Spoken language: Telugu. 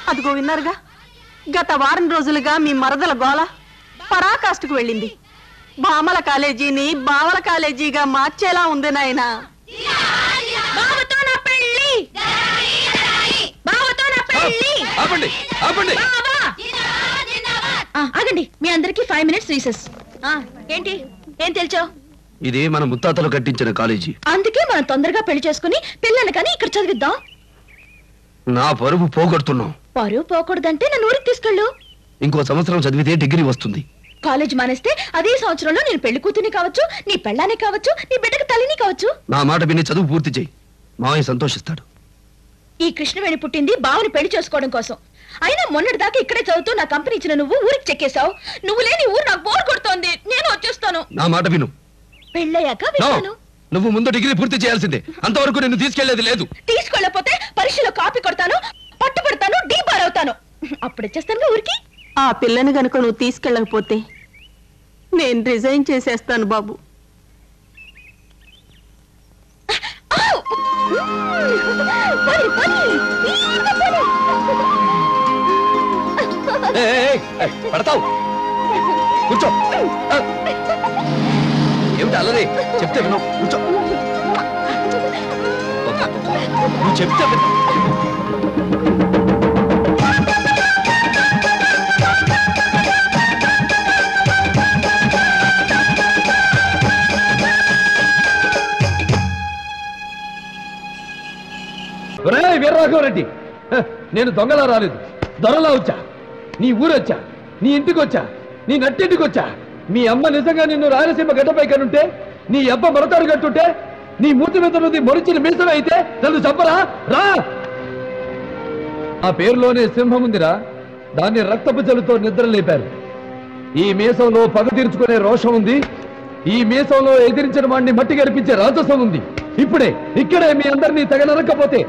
అదిగో విన్నారుగా, గత వారం రోజులుగా మీ మరదల గోల పరాకాష్ఠకు వెళ్ళింది. బామల కాలేజీని బావల కాలేజీగా మార్చేలా ఉంది నాయనా. ఆగండి, మీ అందరికి 5 minutes రీసెస్. ఏంటి ఏం తెలుసో? ఇది మన ముత్తాతలు కట్టించిన కాలేజీ, అందుకే మనం తొందరగా పెళ్లి చేసుకుని పిల్లల్ని కానీ ఇక్కడ చదివిద్దాం. నా పరువు పోగొడుతున్నావు. పరువు పోకూడదంటే నన్ను ఊరికి తీసుకెళ్ళు. ఇంకో సంవత్సరం చదివితే డిగ్రీ వస్తుంది. కాలేజ్ మానేస్తే అదే సంవత్సరంలో నేను పెళ్లి కూతుని కావచ్చు, నీ పెళ్ళానే కావచ్చు, నీ బిడ్డకు తల్లిని కావచ్చు. నా మాట విని చదువు పూర్తి చేయి, మావయ్య సంతోషిస్తాడు. ఈ కృష్ణవేణి పుట్టింది బావని పెళ్లి చేసుకోవడం కోసం. అయినా మొన్నటి దాకా ఇక్కడే చదువుతూ నా కంపెనీ ఇచ్చిన నువ్వు ఊరికి చెక్కేశావు. నువ్వు లేని ఊరు నాకు బోర్ కొడుతోంది. నేను వచ్చేస్తాను. నా మాట విను. పెళ్ళయ్యాక విన్నాను. నువ్వు ముందు డిగ్రీ పూర్తి చేయాల్సిందే. అంతవరకు నిన్ను తీసుకెళ్లేది లేదు. తీసుకెళ్ళకపోతే పరీక్షలో కాపీ కొడతాను, పట్టుబడతాను, డీబార్ అవుతాను. అప్పుడు వచ్చేస్తాను ఊరికి. ఆ పిల్లని గనుక నువ్వు తీసుకెళ్ళకపోతే నేను రిజైన్ చేసేస్తాను బాబు. పడతావు, కూర్చో. ఏమిటి అల్లరి? చెప్తే విను, కూర్చో. నువ్వు చెప్తే విను. వీరరాఘవరెడ్డి, నేను దొంగలా రాలేదు, దొరలా వచ్చా. నీ ఊరొచ్చా, నీ ఇంటికి వచ్చా, నీ నట్టింటికి వచ్చా. మీ అమ్మ నిజంగా నిన్ను రాయలసీమ గడ్డపై కనుంటే, నీ అబ్బ మరతాడు కట్టుంటే, నీ మూతి మీద నుది మొరిచిన మీసమే అయితే నన్ను చంపరా? రా. ఆ పేరులోనే సింహం ఉందిరా, దాన్ని రక్తపు జలుతో నిద్ర లేపారు. ఈ మీసంలో పగ తీర్చుకునే రోషం ఉంది. ఈ మీసంలో ఎదిరించిన వాడిని మట్టి గడిపించే రాజసం ఉంది. ఇప్పుడే ఇక్కడే మీ అందరినీ తెగ నరక్కపోతే